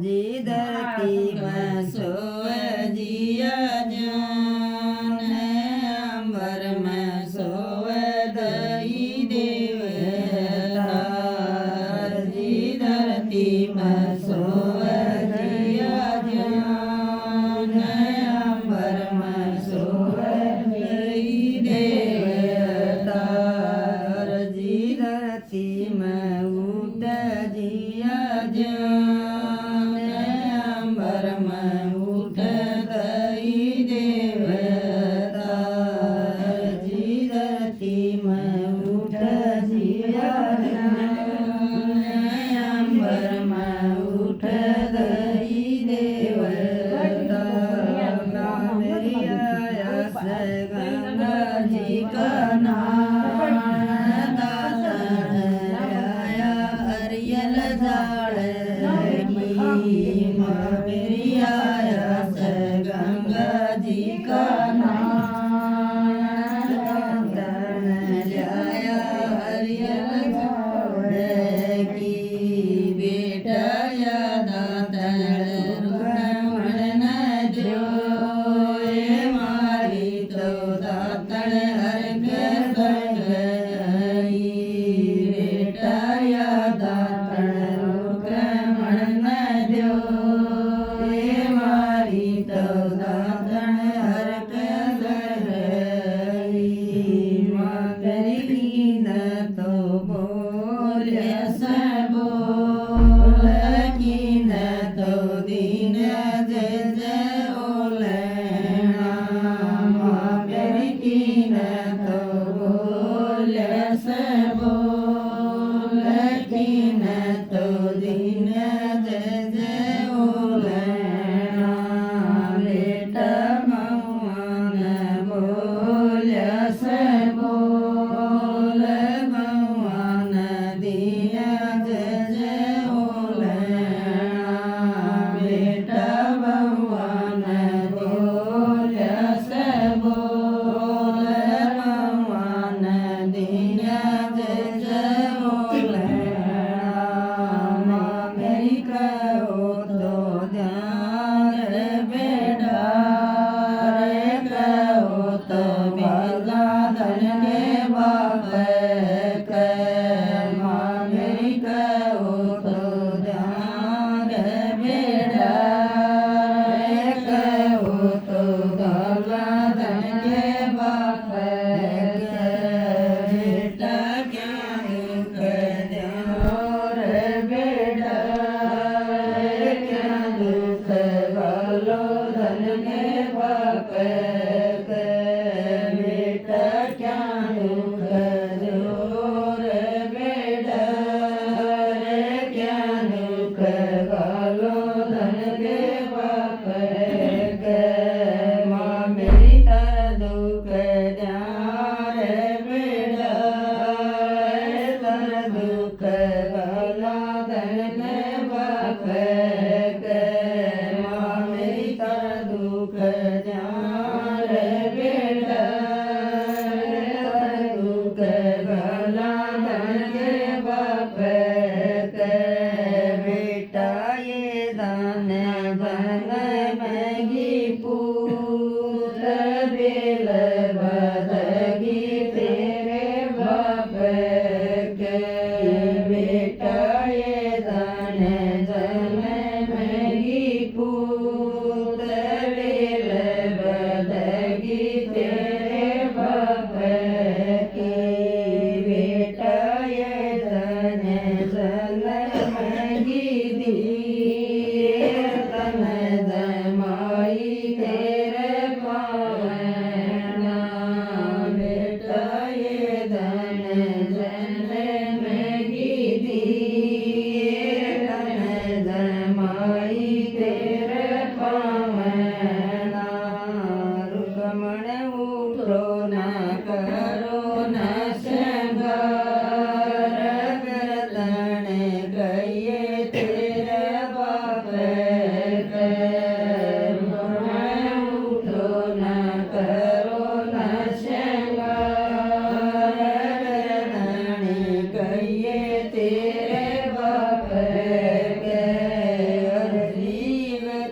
जी धरती में सोए जिया जान अंबर में सोए दई देवता जी धरती में सोए जिया जान अंबर में सोए दई देवता जी धरती में उठ जिया जान अंबर में उठ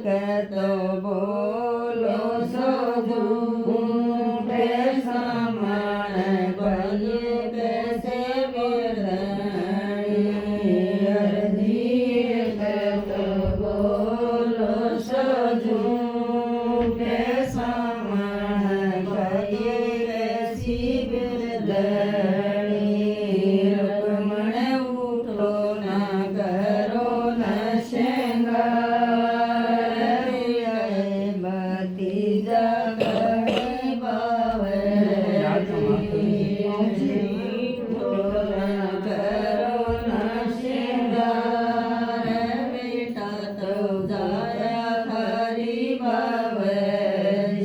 કહેતો બોલો સો જૂઠે સમાણ કહીએ કેસે વેદણી અરજી કહેતો બોલો સો જૂઠે સમાણ કહીએ કેસી વેદણી રૂકમણે ઉઠો ના કરો ના શેંગાર બતી જગણી બાવે ઉઠો ના કરો ના શેંગાર બેટા તો જાયા ખરી બાવજી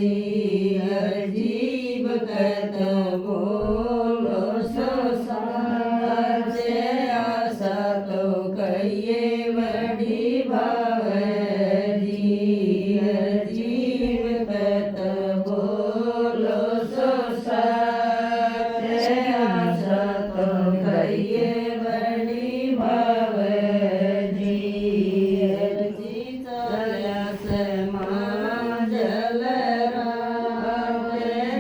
અજીબ કહેતો બોલો સો સાચે આશા તો કહીએ વડી ભાવજી અજીબ કહેતો બોલો સો સાચે આશા તો કહીએ વડી ભાવજી અરજી ચાલ્યા છે માં જલરાતે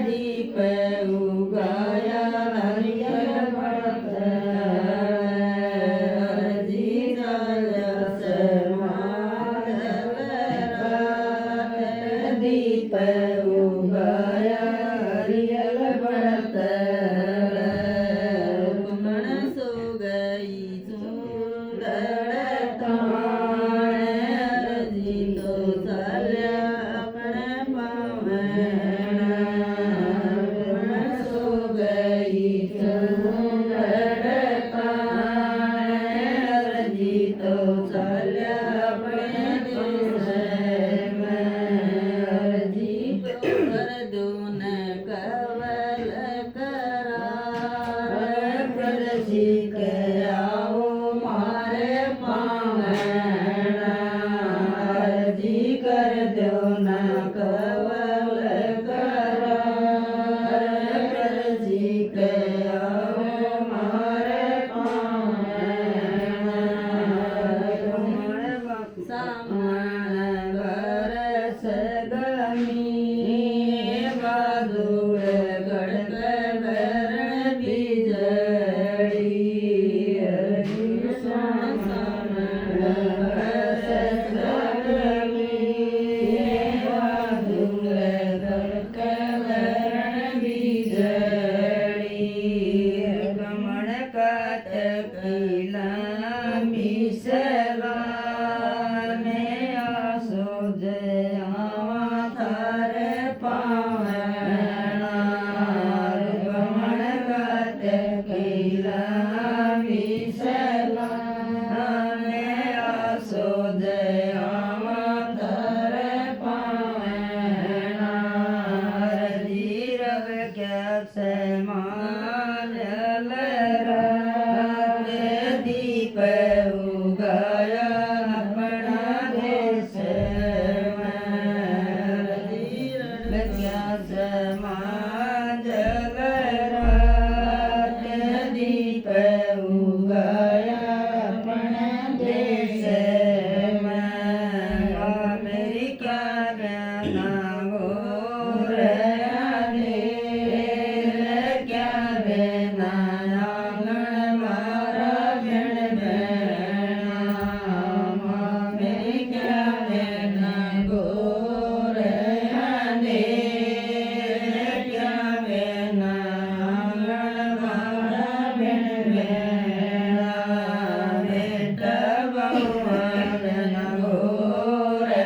દીપ ઉગાયા નારિયેળ અરજી ચાલ્યા છે માં જલરાતે દીપ ઉગાયા નારિયેળ રૂકમણ સો ગઈ સુંદર અરજી તો ચાલ્યા આપણે પાવણા સો ગઈ સુંદર અરજી તો ચાલ્યા આપણે અરજી તો અર્જુન કવલ કરાર પ્રદશી કે આવો મારે પાવણા અરજી કર દો ના કવલ કરાર પ્રદશી કે આવો મારે પાવણા સામણ બરસ ગમી બાદુર ગડગ ભરણ બીજળી સામણ બરસ ગમી બાદુર ગડગ ભરણ બીજળી કમળ કાત કિલા મિસલા ને આસો જયા થારે પાવણા કમળ કાત કિલા મિસલા ને આસો જયા થારે પાવણા અરજી રવ ક્યા છે માલરાતે દીપ ઉગાયા આપણા દેશમાં ક્યા છે માલરાતે દીપ ઉગાયા આપણા દેશમાં અમેરિકા બેના ગોરે ક્યાં બેના આંગણ મારા બેન બેણા અમેરિકા બેના ગોરે ક્યાં બેના આંગણ મારા બેન બેણા બેટા બહુ બેના ગોરે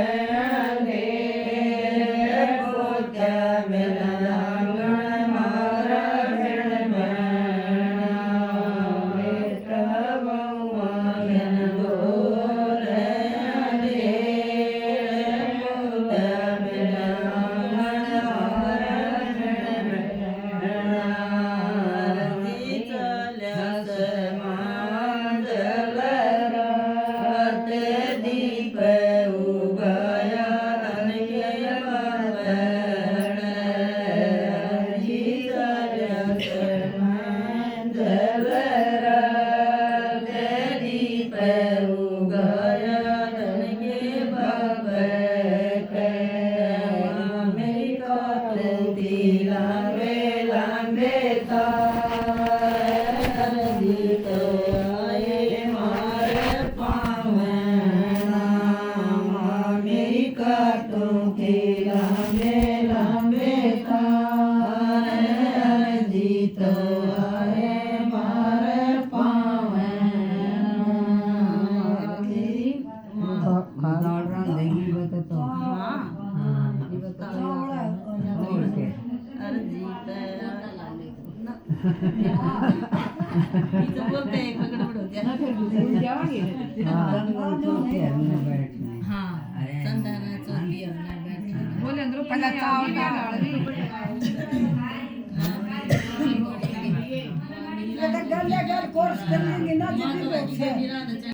तू की लंबे लंबे तारे जीत आए मारे पावे दाल रंग देगी बता तो हाँ ये बता और के अरे जीत ये तो बोलते हैं पकड़ पड़ो जाना फिर भूल जाओगे हाँ संधाना चौकी अपना बैठना बोले अंदर पहला चावल डाल गले गल कोर्स कर लेंगे ना जितने लोग